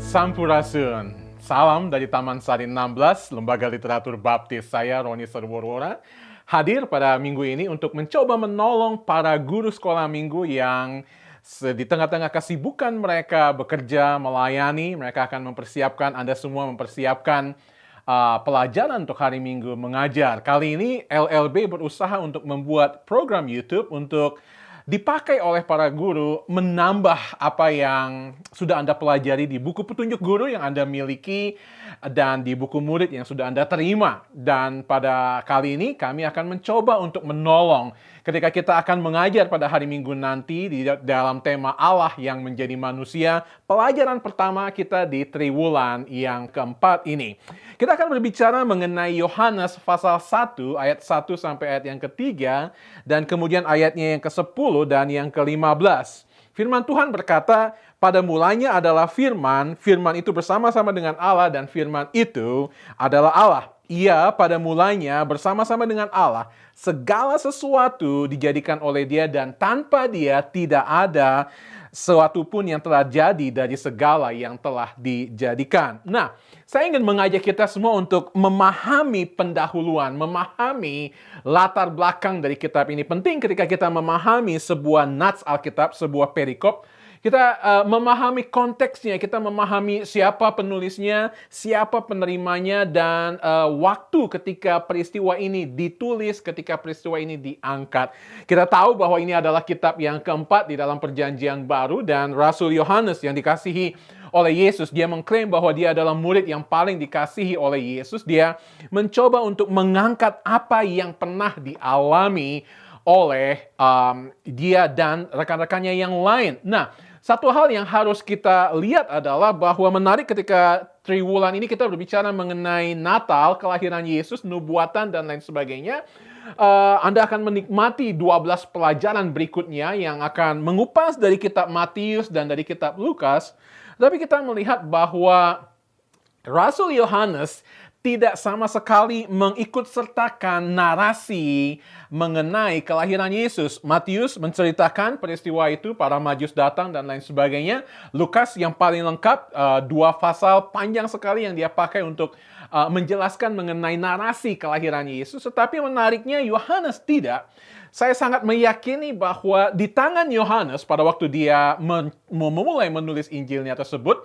Sampurasun. Salam dari Taman Sari 16, Lembaga Literatur Baptis. Saya Roni Serworwora, hadir pada minggu ini untuk mencoba menolong para guru sekolah minggu yang di tengah-tengah kesibukan mereka bekerja, melayani, mereka akan mempersiapkan, Anda semua mempersiapkan pelajaran untuk hari Minggu mengajar. Kali ini LLB berusaha untuk membuat program YouTube untuk dipakai oleh para guru menambah apa yang sudah Anda pelajari di buku petunjuk guru yang Anda miliki dan di buku murid yang sudah Anda terima. Dan pada kali ini kami akan mencoba untuk menolong ketika kita akan mengajar pada hari Minggu nanti di dalam tema Allah yang menjadi manusia. Pelajaran pertama kita di Triwulan yang keempat ini. Kita akan berbicara mengenai Yohanes pasal 1 ayat 1 sampai ayat yang ketiga dan kemudian ayatnya yang ke-10 dan yang ke-15. Firman Tuhan berkata, pada mulanya adalah firman, firman itu bersama-sama dengan Allah dan firman itu adalah Allah. Ia pada mulanya bersama-sama dengan Allah, segala sesuatu dijadikan oleh Dia dan tanpa Dia tidak ada sesuatu pun yang telah jadi dari segala yang telah dijadikan. Nah, saya ingin mengajak kita semua untuk memahami pendahuluan, memahami latar belakang dari kitab ini. Penting ketika kita memahami sebuah nats Alkitab, sebuah perikop, kita memahami konteksnya, kita memahami siapa penulisnya, siapa penerimanya, dan waktu ketika peristiwa ini ditulis, ketika peristiwa ini diangkat. Kita tahu bahwa ini adalah kitab yang keempat di dalam Perjanjian Baru, dan Rasul Yohanes yang dikasihi oleh Yesus, dia mengklaim bahwa dia adalah murid yang paling dikasihi oleh Yesus. Dia mencoba untuk mengangkat apa yang pernah dialami oleh dia dan rekan-rekannya yang lain. Nah, satu hal yang harus kita lihat adalah bahwa menarik ketika Triwulan ini kita berbicara mengenai Natal, kelahiran Yesus, nubuatan, dan lain sebagainya. Anda akan menikmati 12 pelajaran berikutnya yang akan mengupas dari kitab Matius dan dari kitab Lukas. Tapi kita melihat bahwa Rasul Yohanes tidak sama sekali mengikutsertakan narasi mengenai kelahiran Yesus. Matius menceritakan peristiwa itu, para Majus datang dan lain sebagainya. Lukas yang paling lengkap, 2 pasal panjang sekali yang dia pakai untuk menjelaskan mengenai narasi kelahiran Yesus. Tetapi menariknya Yohanes tidak. Saya sangat meyakini bahwa di tangan Yohanes pada waktu dia memulai menulis Injilnya tersebut,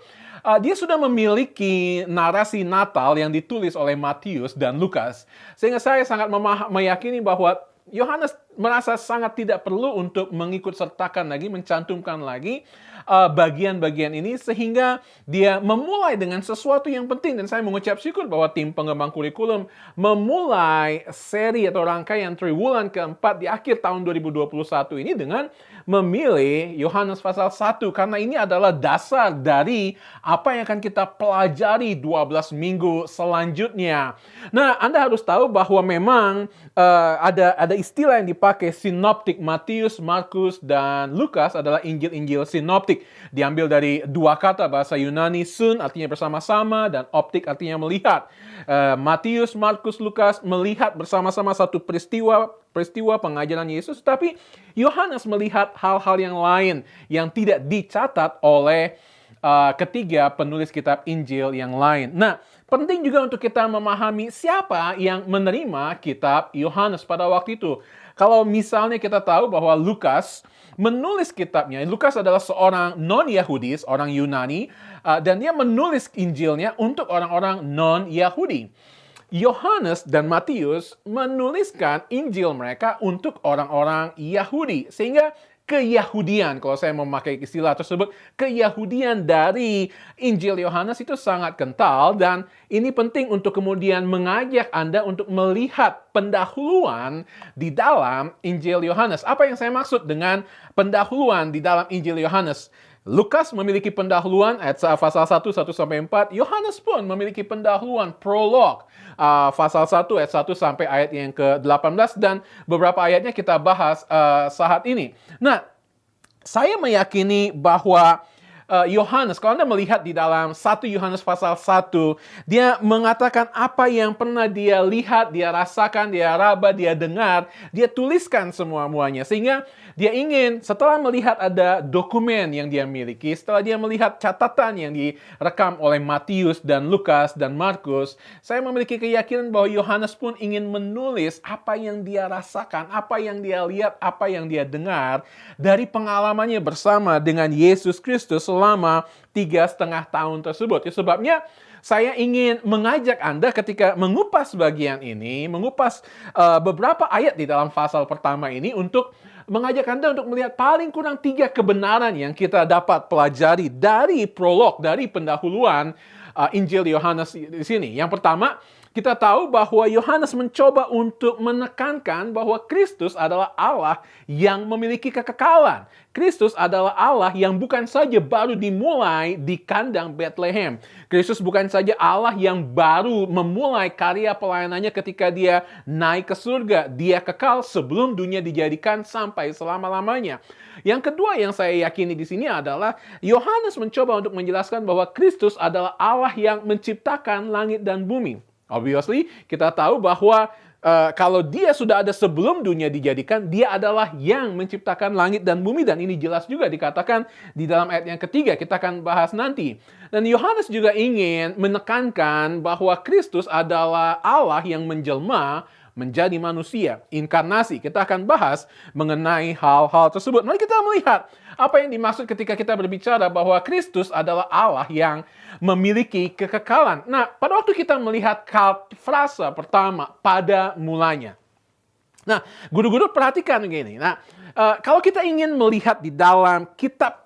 dia sudah memiliki narasi Natal yang ditulis oleh Matius dan Lukas. Sehingga saya sangat meyakini bahwa Yohanes merasa sangat tidak perlu untuk mengikutsertakan lagi, mencantumkan lagi bagian-bagian ini, sehingga dia memulai dengan sesuatu yang penting. Dan saya mengucap syukur bahwa tim pengembang kurikulum memulai seri atau rangkaian Triwulan keempat di akhir tahun 2021 ini dengan memilih Yohanes pasal 1, karena ini adalah dasar dari apa yang akan kita pelajari 12 minggu selanjutnya. Nah, Anda harus tahu bahwa memang ada istilah yang dipakai, sinoptik. Matius, Markus, dan Lukas adalah Injil-Injil sinoptik. Diambil dari 2 kata bahasa Yunani, sun artinya bersama-sama dan optik artinya melihat. Matius, Markus, Lukas melihat bersama-sama satu peristiwa pengajaran Yesus, tapi Yohanes melihat hal-hal yang lain yang tidak dicatat oleh ketiga penulis kitab Injil yang lain. Nah, penting juga untuk kita memahami siapa yang menerima kitab Yohanes pada waktu itu. Kalau misalnya kita tahu bahwa Lukas menulis kitabnya, Lukas adalah seorang non-Yahudi, orang Yunani, dan dia menulis Injilnya untuk orang-orang non-Yahudi. Yohanes dan Matius menuliskan Injil mereka untuk orang-orang Yahudi. Sehingga keyahudian, kalau saya memakai istilah tersebut, keyahudian dari Injil Yohanes itu sangat kental, dan ini penting untuk kemudian mengajak Anda untuk melihat pendahuluan di dalam Injil Yohanes. Apa yang saya maksud dengan pendahuluan di dalam Injil Yohanes? Lukas memiliki pendahuluan ayat pasal 1, 1-4. Yohanes pun memiliki pendahuluan, prolog, pasal 1 ayat 1 sampai ayat yang ke-18, dan beberapa ayatnya kita bahas saat ini. Nah, saya meyakini bahwa Yohanes, kalau Anda melihat di dalam 1 Yohanes pasal 1, dia mengatakan apa yang pernah dia lihat, dia rasakan, dia raba, dia dengar, dia tuliskan semua-muanya. Sehingga dia ingin setelah melihat ada dokumen yang dia miliki, setelah dia melihat catatan yang direkam oleh Matius dan Lukas dan Markus, saya memiliki keyakinan bahwa Yohanes pun ingin menulis apa yang dia rasakan, apa yang dia lihat, apa yang dia dengar dari pengalamannya bersama dengan Yesus Kristus selama 3,5 tahun tersebut. Ya, sebabnya saya ingin mengajak Anda ketika mengupas bagian ini, mengupas beberapa ayat di dalam pasal pertama ini untuk mengajak Anda untuk melihat paling kurang 3 kebenaran yang kita dapat pelajari dari prolog, dari pendahuluan Injil Yohanes di sini. Yang pertama, kita tahu bahwa Yohanes mencoba untuk menekankan bahwa Kristus adalah Allah yang memiliki kekekalan. Kristus adalah Allah yang bukan saja baru dimulai di kandang Bethlehem. Kristus bukan saja Allah yang baru memulai karya pelayanannya ketika dia naik ke surga. Dia kekal sebelum dunia dijadikan sampai selama-lamanya. Yang kedua yang saya yakini di sini adalah Yohanes mencoba untuk menjelaskan bahwa Kristus adalah Allah yang menciptakan langit dan bumi. Obviously, kita tahu bahwa kalau dia sudah ada sebelum dunia dijadikan, dia adalah yang menciptakan langit dan bumi. Dan ini jelas juga dikatakan di dalam ayat yang ketiga, kita akan bahas nanti. Dan Yohanes juga ingin menekankan bahwa Kristus adalah Allah yang menjelma menjadi manusia, inkarnasi. Kita akan bahas mengenai hal-hal tersebut. Mari kita melihat apa yang dimaksud ketika kita berbicara bahwa Kristus adalah Allah yang memiliki kekekalan. Nah, pada waktu kita melihat frasa pertama, pada mulanya. Nah, guru-guru perhatikan begini. Nah, kalau kita ingin melihat di dalam kitab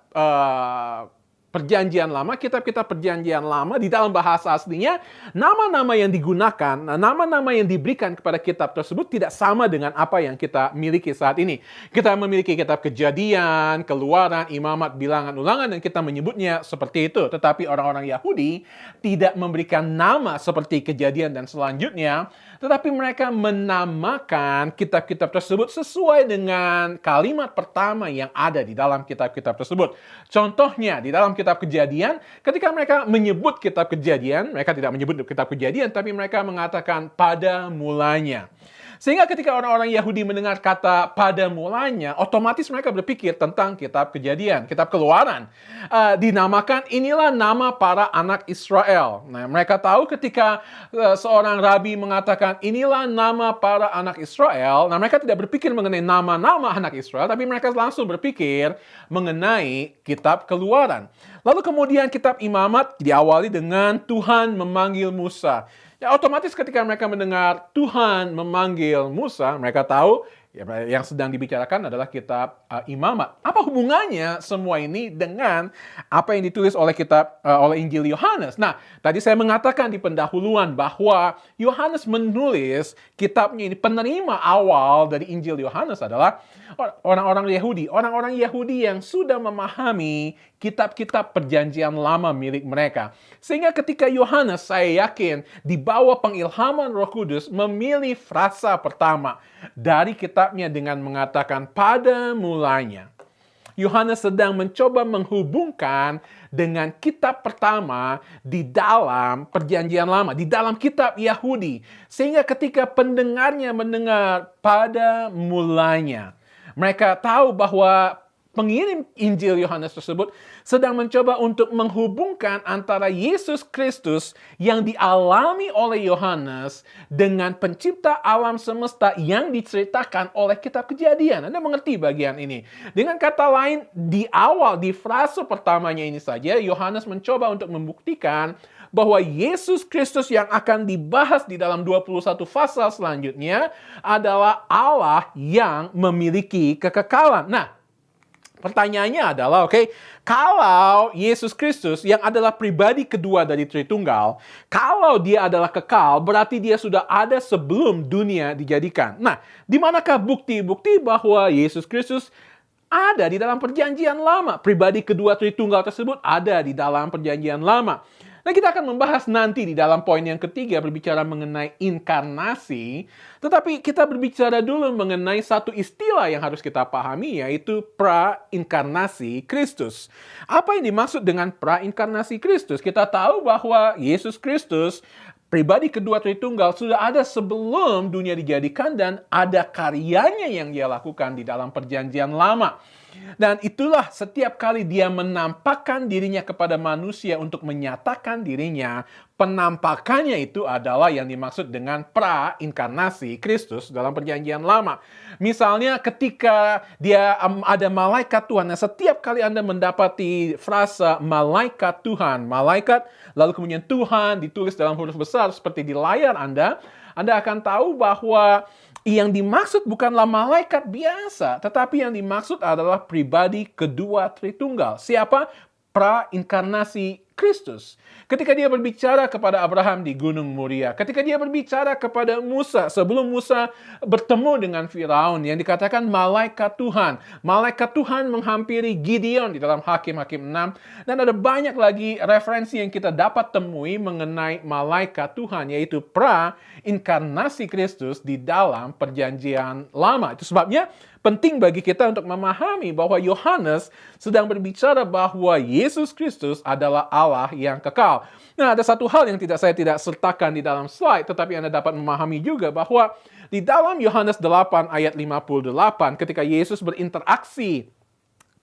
Perjanjian Lama, kitab-kitab Perjanjian Lama, di dalam bahasa aslinya, nama-nama yang digunakan, nama-nama yang diberikan kepada kitab tersebut tidak sama dengan apa yang kita miliki saat ini. Kita memiliki kitab Kejadian, Keluaran, Imamat, Bilangan, Ulangan, dan kita menyebutnya seperti itu. Tetapi orang-orang Yahudi tidak memberikan nama seperti Kejadian dan selanjutnya, tetapi mereka menamakan kitab-kitab tersebut sesuai dengan kalimat pertama yang ada di dalam kitab-kitab tersebut. Contohnya, di dalam kitab Kejadian, ketika mereka menyebut kitab Kejadian, mereka tidak menyebut kitab Kejadian, tapi mereka mengatakan pada mulanya. Sehingga ketika orang-orang Yahudi mendengar kata pada mulanya, otomatis mereka berpikir tentang kitab Kejadian, kitab Keluaran. Dinamakan inilah nama para anak Israel. Nah, mereka tahu ketika seorang rabi mengatakan inilah nama para anak Israel, nah mereka tidak berpikir mengenai nama-nama anak Israel, tapi mereka langsung berpikir mengenai kitab Keluaran. Lalu kemudian kitab Imamat diawali dengan Tuhan memanggil Musa. Ya, otomatis ketika mereka mendengar Tuhan memanggil Musa, mereka tahu ya, yang sedang dibicarakan adalah kitab Imamat. Apa hubungannya semua ini dengan apa yang ditulis oleh oleh Injil Yohanes? Nah, tadi saya mengatakan di pendahuluan bahwa Yohanes menulis kitabnya ini, penerima awal dari Injil Yohanes adalah orang-orang Yahudi. Orang-orang Yahudi yang sudah memahami kitab-kitab Perjanjian Lama milik mereka. Sehingga ketika Yohanes, saya yakin, di bawah pengilhaman Roh Kudus, memilih frasa pertama dari kitabnya dengan mengatakan pada mulanya. Yohanes sedang mencoba menghubungkan dengan kitab pertama di dalam Perjanjian Lama, di dalam kitab Yahudi. Sehingga ketika pendengarnya mendengar pada mulanya, mereka tahu bahwa pengirim Injil Yohanes tersebut sedang mencoba untuk menghubungkan antara Yesus Kristus yang dialami oleh Yohanes dengan pencipta alam semesta yang diceritakan oleh kitab Kejadian. Anda mengerti bagian ini? Dengan kata lain, di awal, di frase pertamanya ini saja, Yohanes mencoba untuk membuktikan bahwa Yesus Kristus yang akan dibahas di dalam 21 pasal selanjutnya adalah Allah yang memiliki kekekalan. Nah, pertanyaannya adalah, kalau Yesus Kristus yang adalah pribadi kedua dari Tritunggal, kalau dia adalah kekal, berarti dia sudah ada sebelum dunia dijadikan. Nah, di manakah bukti-bukti bahwa Yesus Kristus ada di dalam Perjanjian Lama? Pribadi kedua Tritunggal tersebut ada di dalam Perjanjian Lama. Nah, kita akan membahas nanti di dalam poin yang ketiga berbicara mengenai inkarnasi, tetapi kita berbicara dulu mengenai satu istilah yang harus kita pahami, yaitu pra-inkarnasi Kristus. Apa yang dimaksud dengan pra-inkarnasi Kristus? Kita tahu bahwa Yesus Kristus, pribadi kedua Tritunggal, sudah ada sebelum dunia dijadikan dan ada karyanya yang dia lakukan di dalam perjanjian lama. Dan itulah setiap kali dia menampakkan dirinya kepada manusia untuk menyatakan dirinya, penampakannya itu adalah yang dimaksud dengan pra-inkarnasi Kristus dalam perjanjian lama. Misalnya ketika dia ada malaikat Tuhan, nah setiap kali Anda mendapati frasa malaikat Tuhan, malaikat lalu kemudian Tuhan ditulis dalam huruf besar seperti di layar Anda akan tahu bahwa yang dimaksud bukanlah malaikat biasa, tetapi yang dimaksud adalah pribadi kedua Tritunggal. Siapa? Pra-inkarnasi Kristus. Ketika dia berbicara kepada Abraham di Gunung Moria, ketika dia berbicara kepada Musa, sebelum Musa bertemu dengan Firaun, yang dikatakan malaikat Tuhan. Malaikat Tuhan menghampiri Gideon di dalam Hakim-Hakim 6, dan ada banyak lagi referensi yang kita dapat temui mengenai malaikat Tuhan, yaitu pra-inkarnasi Kristus di dalam perjanjian lama. Itu sebabnya penting bagi kita untuk memahami bahwa Yohanes sedang berbicara bahwa Yesus Kristus adalah Allah yang kekal. Nah, ada satu hal yang saya tidak sertakan di dalam slide, tetapi Anda dapat memahami juga bahwa di dalam Yohanes 8 ayat 58, ketika Yesus berinteraksi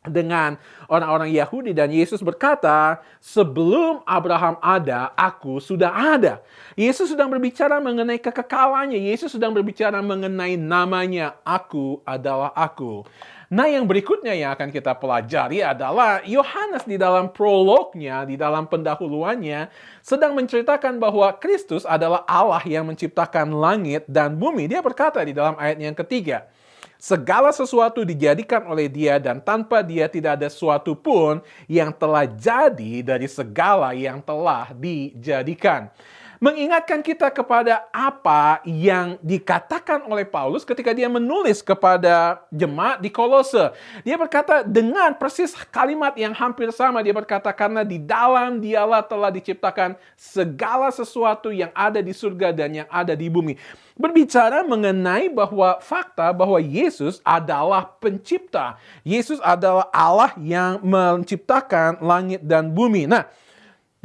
dengan orang-orang Yahudi dan Yesus berkata, sebelum Abraham ada, aku sudah ada. Yesus sedang berbicara mengenai kekekalannya. Yesus sedang berbicara mengenai namanya, aku adalah aku. Nah, yang berikutnya yang akan kita pelajari adalah Yohanes di dalam prolognya, di dalam pendahuluannya, sedang menceritakan bahwa Kristus adalah Allah yang menciptakan langit dan bumi. Dia berkata di dalam ayat yang ketiga, segala sesuatu dijadikan oleh Dia dan tanpa Dia tidak ada sesuatu pun yang telah jadi dari segala yang telah dijadikan. Mengingatkan kita kepada apa yang dikatakan oleh Paulus ketika dia menulis kepada jemaat di Kolose. Dia berkata dengan persis kalimat yang hampir sama. Dia berkata karena di dalam Dialah telah diciptakan segala sesuatu yang ada di surga dan yang ada di bumi. Berbicara mengenai bahwa fakta bahwa Yesus adalah pencipta. Yesus adalah Allah yang menciptakan langit dan bumi. Nah,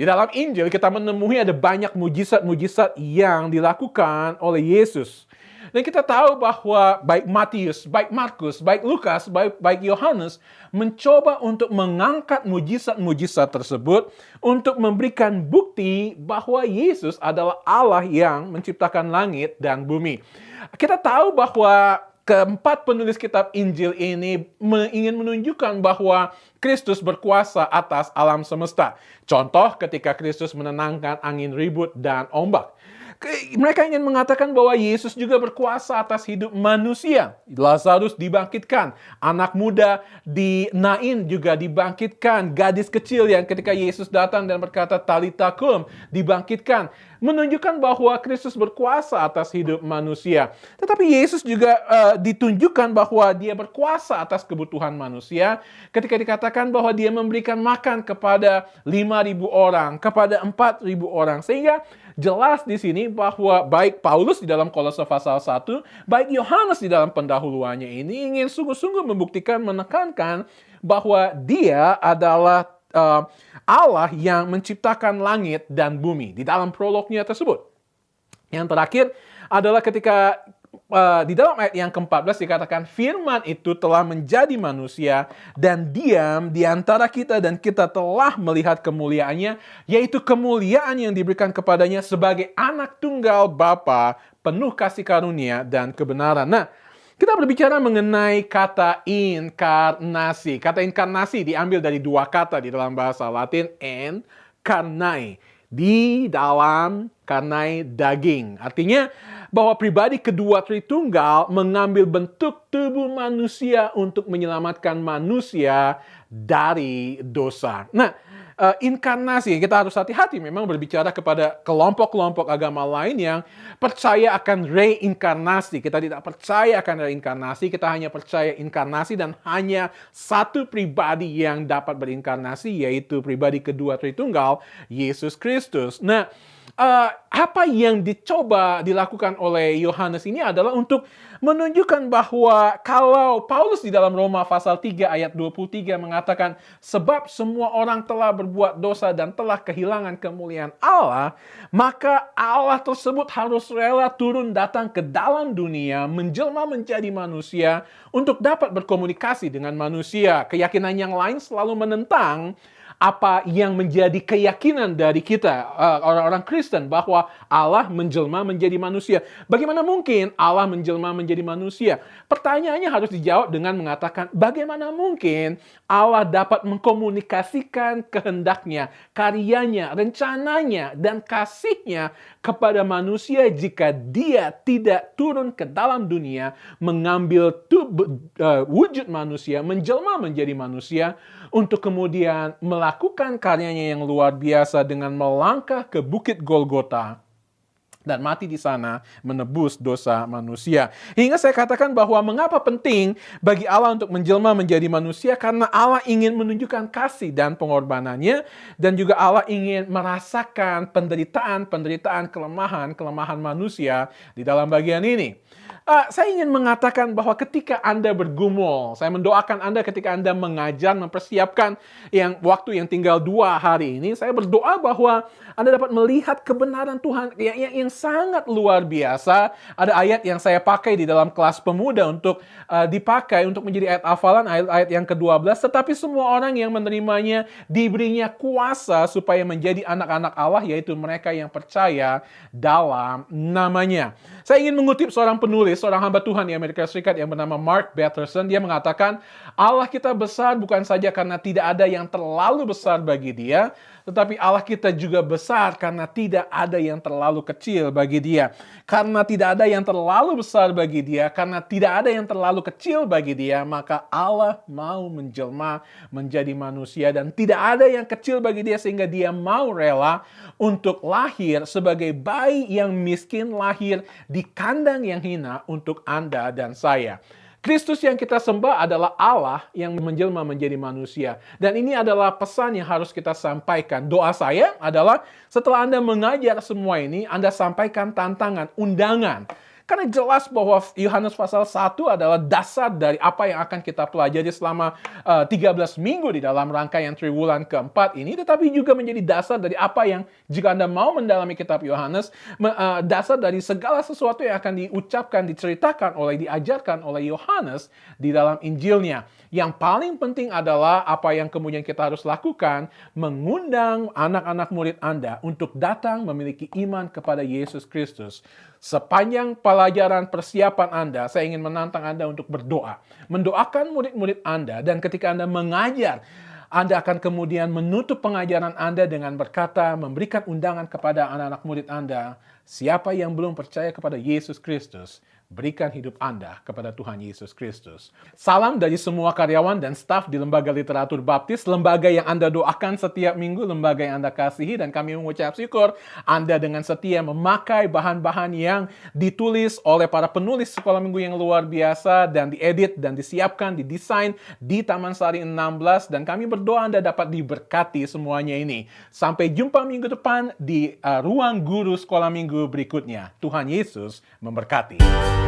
di dalam Injil kita menemui ada banyak mujizat-mujizat yang dilakukan oleh Yesus. Dan kita tahu bahwa baik Matius, baik Markus, baik Lukas, baik Yohanes mencoba untuk mengangkat mujizat-mujizat tersebut untuk memberikan bukti bahwa Yesus adalah Allah yang menciptakan langit dan bumi. Kita tahu bahwa keempat penulis kitab Injil ini ingin menunjukkan bahwa Kristus berkuasa atas alam semesta. Contoh ketika Kristus menenangkan angin ribut dan ombak. Mereka ingin mengatakan bahwa Yesus juga berkuasa atas hidup manusia. Lazarus dibangkitkan, anak muda di Nain juga dibangkitkan, gadis kecil yang ketika Yesus datang dan berkata Talita kum dibangkitkan, menunjukkan bahwa Kristus berkuasa atas hidup manusia. Tetapi Yesus juga ditunjukkan bahwa Dia berkuasa atas kebutuhan manusia ketika dikatakan bahwa Dia memberikan makan kepada 5.000 orang, kepada 4.000 orang, sehingga jelas di sini bahwa baik Paulus di dalam Kolose pasal 1, baik Yohanes di dalam pendahuluannya ini ingin sungguh-sungguh membuktikan, menekankan bahwa Dia adalah Allah yang menciptakan langit dan bumi di dalam prolognya tersebut. Yang terakhir adalah ketika di dalam ayat yang ke-14 dikatakan firman itu telah menjadi manusia dan diam di antara kita dan kita telah melihat kemuliaannya, yaitu kemuliaan yang diberikan kepadanya sebagai anak tunggal Bapa, penuh kasih karunia dan kebenaran. Nah, kita berbicara mengenai kata inkarnasi. Kata inkarnasi diambil dari dua kata di dalam bahasa Latin, en, karnai. Di dalam karnai daging. Artinya bahwa pribadi kedua Tritunggal mengambil bentuk tubuh manusia untuk menyelamatkan manusia dari dosa. Nah, inkarnasi. Kita harus hati-hati memang berbicara kepada kelompok-kelompok agama lain yang percaya akan reinkarnasi. Kita tidak percaya akan reinkarnasi, kita hanya percaya inkarnasi dan hanya satu pribadi yang dapat berinkarnasi, yaitu pribadi kedua Tritunggal, Yesus Kristus. Nah, apa yang dicoba dilakukan oleh Yohanes ini adalah untuk menunjukkan bahwa kalau Paulus di dalam Roma pasal 3 ayat 23 mengatakan, sebab semua orang telah berbuat dosa dan telah kehilangan kemuliaan Allah, maka Allah tersebut harus rela turun datang ke dalam dunia, menjelma menjadi manusia untuk dapat berkomunikasi dengan manusia. Keyakinan yang lain selalu menentang apa yang menjadi keyakinan dari kita, orang-orang Kristen, bahwa Allah menjelma menjadi manusia. Bagaimana mungkin Allah menjelma menjadi manusia? Pertanyaannya harus dijawab dengan mengatakan, bagaimana mungkin Allah dapat mengkomunikasikan kehendaknya, karyanya, rencananya, dan kasihnya kepada manusia jika dia tidak turun ke dalam dunia, mengambil wujud manusia, menjelma menjadi manusia, untuk kemudian melakukan karyanya yang luar biasa dengan melangkah ke Bukit Golgota dan mati di sana menebus dosa manusia. Hingga saya katakan bahwa mengapa penting bagi Allah untuk menjelma menjadi manusia, karena Allah ingin menunjukkan kasih dan pengorbanannya, dan juga Allah ingin merasakan penderitaan, kelemahan manusia di dalam bagian ini. Saya ingin mengatakan bahwa ketika Anda bergumul, saya mendoakan Anda ketika Anda mengajar, mempersiapkan waktu yang tinggal 2 hari ini, saya berdoa bahwa Anda dapat melihat kebenaran Tuhan yang sangat luar biasa. Ada ayat yang saya pakai di dalam kelas pemuda untuk dipakai untuk menjadi ayat hafalan, ayat yang ke-12. Tetapi semua orang yang menerimanya diberinya kuasa supaya menjadi anak-anak Allah, yaitu mereka yang percaya dalam namanya. Saya ingin mengutip seorang penulis, seorang hamba Tuhan di Amerika Serikat yang bernama Mark Batterson. Dia mengatakan, Allah kita besar bukan saja karena tidak ada yang terlalu besar bagi Dia, tetapi Allah kita juga besar karena tidak ada yang terlalu kecil bagi Dia. Karena tidak ada yang terlalu besar bagi Dia, karena tidak ada yang terlalu kecil bagi Dia, maka Allah mau menjelma menjadi manusia, dan tidak ada yang kecil bagi Dia sehingga Dia mau rela untuk lahir sebagai bayi yang miskin, lahir di kandang yang hina untuk Anda dan saya. Kristus yang kita sembah adalah Allah yang menjelma menjadi manusia. Dan ini adalah pesan yang harus kita sampaikan. Doa saya adalah setelah Anda mengajar semua ini, Anda sampaikan tantangan, undangan. Karena jelas bahwa Yohanes pasal 1 adalah dasar dari apa yang akan kita pelajari selama 13 minggu di dalam rangkaian triwulan keempat ini, tetapi juga menjadi dasar dari apa yang, jika Anda mau mendalami kitab Yohanes, dasar dari segala sesuatu yang akan diucapkan, diceritakan diajarkan oleh Yohanes di dalam Injilnya. Yang paling penting adalah apa yang kemudian kita harus lakukan, mengundang anak-anak murid Anda untuk datang memiliki iman kepada Yesus Kristus. Sepanjang pelajaran persiapan Anda, saya ingin menantang Anda untuk berdoa. Mendoakan murid-murid Anda, dan ketika Anda mengajar, Anda akan kemudian menutup pengajaran Anda dengan berkata, memberikan undangan kepada anak-anak murid Anda, siapa yang belum percaya kepada Yesus Kristus, berikan hidup Anda kepada Tuhan Yesus Kristus. Salam dari semua karyawan dan staf di Lembaga Literatur Baptis, lembaga yang Anda doakan setiap minggu, lembaga yang Anda kasihi, dan kami mengucap syukur Anda dengan setia memakai bahan-bahan yang ditulis oleh para penulis sekolah minggu yang luar biasa, dan diedit dan disiapkan, didesain di Taman Sari 16, dan kami berdoa Anda dapat diberkati semuanya ini. Sampai jumpa minggu depan di ruang guru sekolah minggu berikutnya. Tuhan Yesus memberkati.